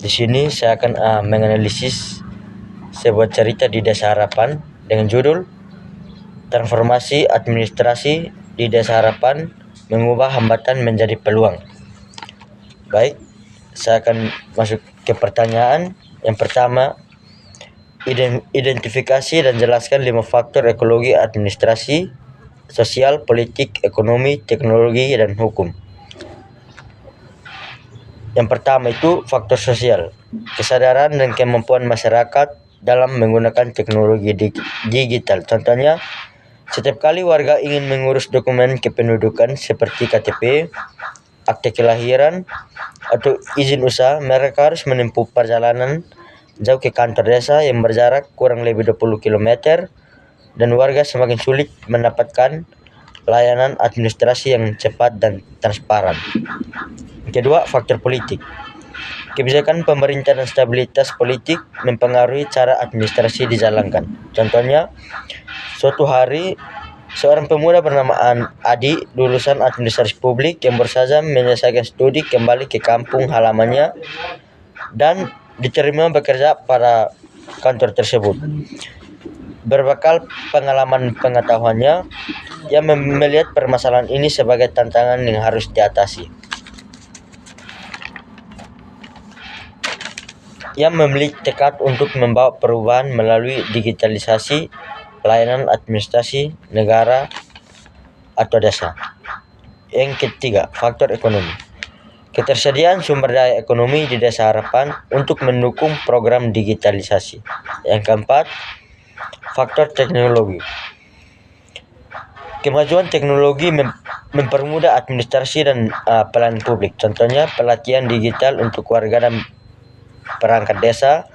Di sini saya akan menganalisis sebuah cerita di Desa Harapan dengan judul Transformasi Administrasi di Desa Harapan Mengubah Hambatan Menjadi Peluang. Baik, saya akan masuk ke pertanyaan. Yang pertama, identifikasi dan jelaskan 5 faktor ekologi administrasi, sosial, politik, ekonomi, teknologi, dan hukum. Yang pertama itu faktor sosial, kesadaran dan kemampuan masyarakat dalam menggunakan teknologi digital. Contohnya, setiap kali warga ingin mengurus dokumen kependudukan seperti KTP, akte kelahiran, atau izin usaha, mereka harus menempuh perjalanan jauh ke kantor desa yang berjarak kurang lebih 20 km, dan warga semakin sulit mendapatkan layanan administrasi yang cepat dan transparan. Kedua, faktor politik. Kebijakan pemerintah dan stabilitas politik mempengaruhi cara administrasi dijalankan. Contohnya, suatu hari seorang pemuda bernama Adi, lulusan administrasi publik yang baru saja menyelesaikan studi, kembali ke kampung halamannya dan diterima bekerja pada kantor tersebut. Berbekal pengalaman pengetahuannya, ia melihat permasalahan ini sebagai tantangan yang harus diatasi. Ia memiliki tekad untuk membawa perubahan melalui digitalisasi layanan administrasi negara atau desa. Yang ketiga, faktor ekonomi. Ketersediaan sumber daya ekonomi di Desa Harapan untuk mendukung program digitalisasi. Yang keempat, faktor teknologi. Kemajuan teknologi mempermudah administrasi dan pelayanan publik. Contohnya, pelatihan digital untuk warga dan perangkat desa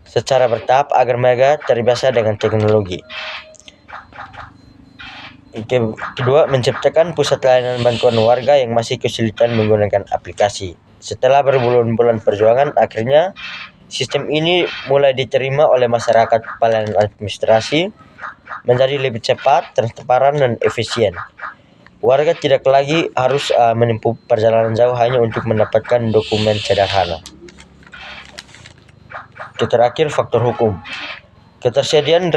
secara bertahap agar mereka terbiasa dengan teknologi. Kedua, menciptakan pusat layanan bantuan warga yang masih kesulitan menggunakan aplikasi. Setelah berbulan-bulan perjuangan, akhirnya sistem ini mulai diterima oleh masyarakat. Pelayanan administrasi menjadi lebih cepat, transparan, dan efisien. Warga tidak lagi harus menempuh perjalanan jauh hanya untuk mendapatkan dokumen sederhana. Terakhir, faktor hukum. Ketersediaan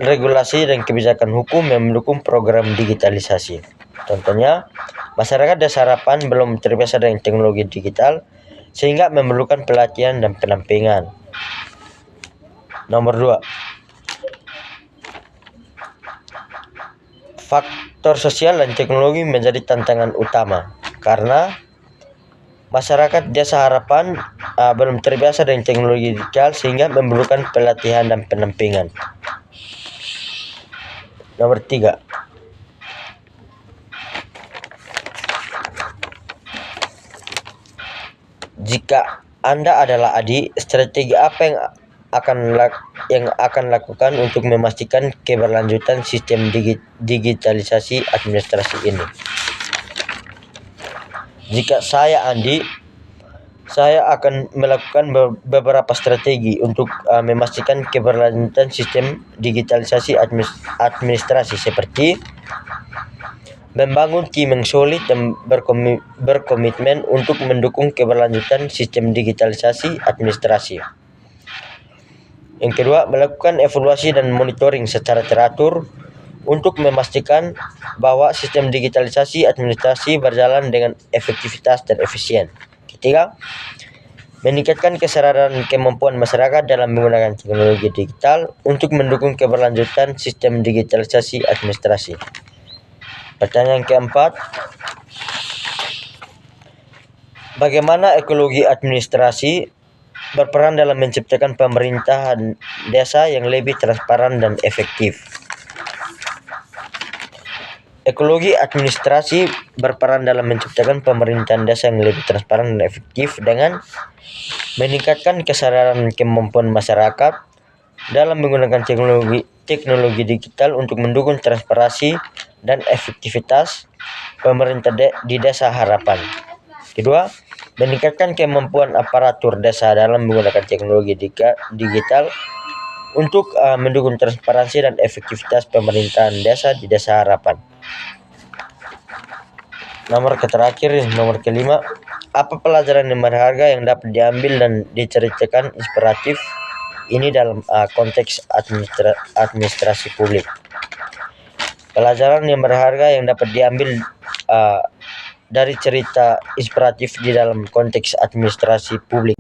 regulasi dan kebijakan hukum yang mendukung program digitalisasi. Contohnya, masyarakat Desa Harapan belum terbiasa dengan teknologi digital sehingga memerlukan pelatihan dan pendampingan. Nomor 2, faktor sosial dan teknologi menjadi tantangan utama karena masyarakat Desa Harapan belum terbiasa dengan teknologi digital sehingga memerlukan pelatihan dan pendampingan. Nomor 3, jika Anda adalah Adi, strategi apa yang akan lakukan untuk memastikan keberlanjutan sistem digitalisasi administrasi ini? Jika saya Andi, saya akan melakukan beberapa strategi untuk memastikan keberlanjutan sistem digitalisasi administrasi, seperti membangun tim yang solid dan berkomitmen untuk mendukung keberlanjutan sistem digitalisasi administrasi. Yang kedua, melakukan evaluasi dan monitoring secara teratur untuk memastikan bahwa sistem digitalisasi administrasi berjalan dengan efektivitas dan efisien. Ketiga, meningkatkan kesadaran dan kemampuan masyarakat dalam menggunakan teknologi digital untuk mendukung keberlanjutan sistem digitalisasi administrasi. Pertanyaan keempat, bagaimana ekologi administrasi berperan dalam menciptakan pemerintahan desa yang lebih transparan dan efektif? Ekologi administrasi berperan dalam menciptakan pemerintahan desa yang lebih transparan dan efektif dengan meningkatkan kesadaran dan kemampuan masyarakat dalam menggunakan teknologi digital untuk mendukung transparansi dan efektivitas pemerintah di Desa Harapan. Kedua, meningkatkan kemampuan aparatur desa dalam menggunakan teknologi digital untuk mendukung transparansi dan efektivitas pemerintahan desa di Desa Harapan. Nomor terakhir, nomor kelima, Apa pelajaran yang berharga yang dapat diambil dan diceritakan inspiratif ini dalam konteks administrasi publik? Pelajaran yang berharga yang dapat diambil dari cerita inspiratif di dalam konteks administrasi publik.